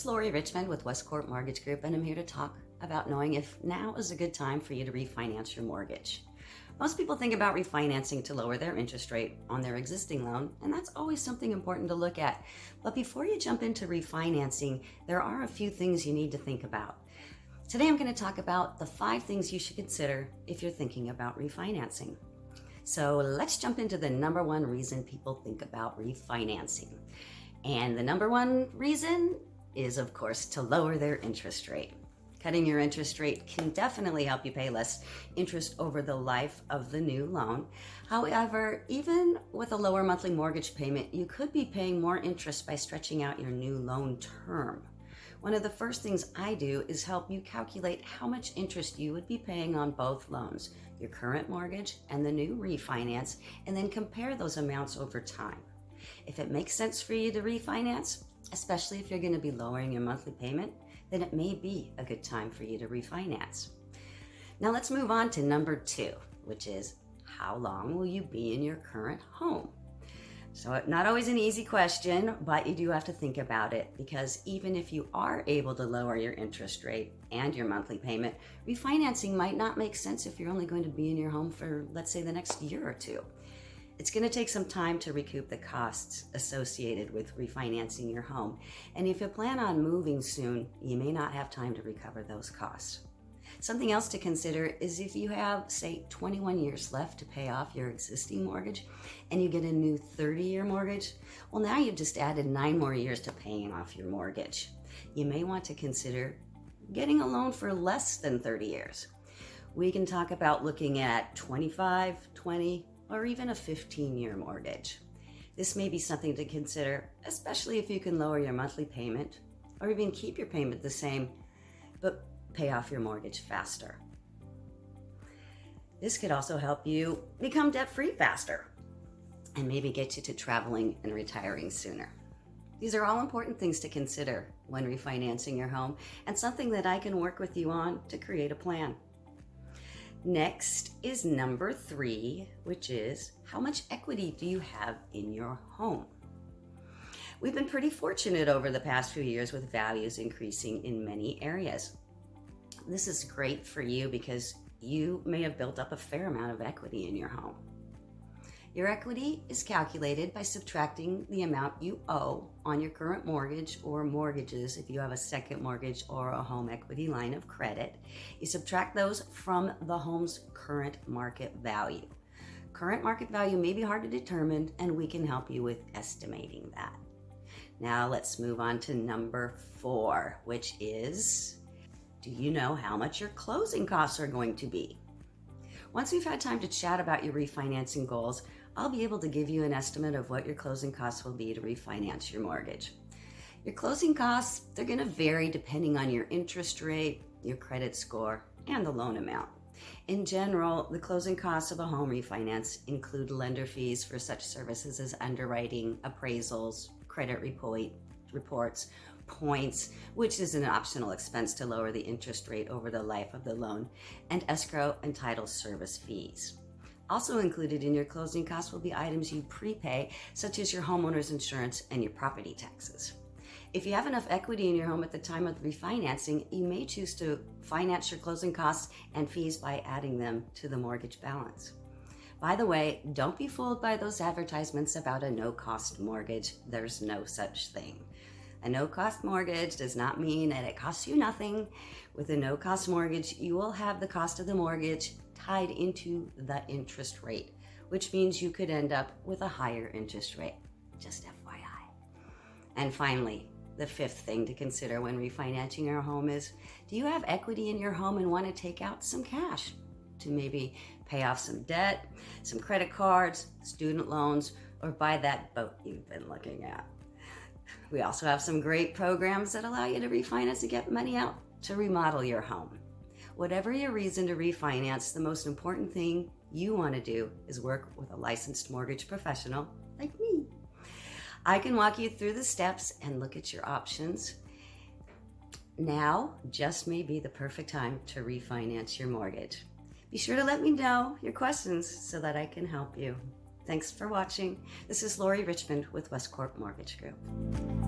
is Lori Richmond with Westcourt Mortgage Group, and I'm here to talk about knowing if now is a good time for you to refinance your mortgage. Most people think about refinancing to lower their interest rate on their existing loan, and that's always something important to look at. But before you jump into refinancing, there are a few things you need to think about. Today I'm going to talk about the 5 things you should consider if you're thinking about refinancing. So let's jump into the number one reason people think about refinancing. And the number one reason is, of course, to lower their interest rate. Cutting your interest rate can definitely help you pay less interest over the life of the new loan. However, even with a lower monthly mortgage payment, you could be paying more interest by stretching out your new loan term. One of the first things I do is help you calculate how much interest you would be paying on both loans, your current mortgage and the new refinance, and then compare those amounts over time. If it makes sense for you to refinance, especially if you're going to be lowering your monthly payment, then it may be a good time for you to refinance. Now let's move on to number 2, which is how long will you be in your current home? So not always an easy question, but you do have to think about it, because even if you are able to lower your interest rate and your monthly payment, refinancing might not make sense if you're only going to be in your home for, let's say, the next year or two. It's going to take some time to recoup the costs associated with refinancing your home. And if you plan on moving soon, you may not have time to recover those costs. Something else to consider is if you have, say, 21 years left to pay off your existing mortgage and you get a new 30-year mortgage, well, now you've just added 9 more years to paying off your mortgage. You may want to consider getting a loan for less than 30 years. We can talk about looking at 25, 20, or even a 15-year mortgage. This may be something to consider, especially if you can lower your monthly payment or even keep your payment the same, but pay off your mortgage faster. This could also help you become debt-free faster and maybe get you to traveling and retiring sooner. These are all important things to consider when refinancing your home, and something that I can work with you on to create a plan. Next is number 3, which is how much equity do you have in your home? We've been pretty fortunate over the past few years with values increasing in many areas. This is great for you because you may have built up a fair amount of equity in your home. Your equity is calculated by subtracting the amount you owe on your current mortgage or mortgages if you have a second mortgage or a home equity line of credit. You subtract those from the home's current market value. Current market value may be hard to determine, and we can help you with estimating that. Now let's move on to number 4, which is, do you know how much your closing costs are going to be? Once we've had time to chat about your refinancing goals, I'll be able to give you an estimate of what your closing costs will be to refinance your mortgage. Your closing costs, they're going to vary depending on your interest rate, your credit score, and the loan amount. In general, the closing costs of a home refinance include lender fees for such services as underwriting, appraisals, credit reports, points, which is an optional expense to lower the interest rate over the life of the loan, and escrow and title service fees. Also included in your closing costs will be items you prepay, such as your homeowner's insurance and your property taxes. If you have enough equity in your home at the time of refinancing, you may choose to finance your closing costs and fees by adding them to the mortgage balance. By the way, don't be fooled by those advertisements about a no-cost mortgage. There's no such thing. A no-cost mortgage does not mean that it costs you nothing. With a no-cost mortgage, you will have the cost of the mortgage tied into the interest rate, which means you could end up with a higher interest rate. Just FYI. And finally, the 5th thing to consider when refinancing your home is, do you have equity in your home and want to take out some cash to maybe pay off some debt, some credit cards, student loans, or buy that boat you've been looking at? We also have some great programs that allow you to refinance and get money out to remodel your home. Whatever your reason to refinance, the most important thing you want to do is work with a licensed mortgage professional like me. I can walk you through the steps and look at your options. Now just may be the perfect time to refinance your mortgage. Be sure to let me know your questions so that I can help you. Thanks for watching. This is Lori Richmond with Westcourt Mortgage Group.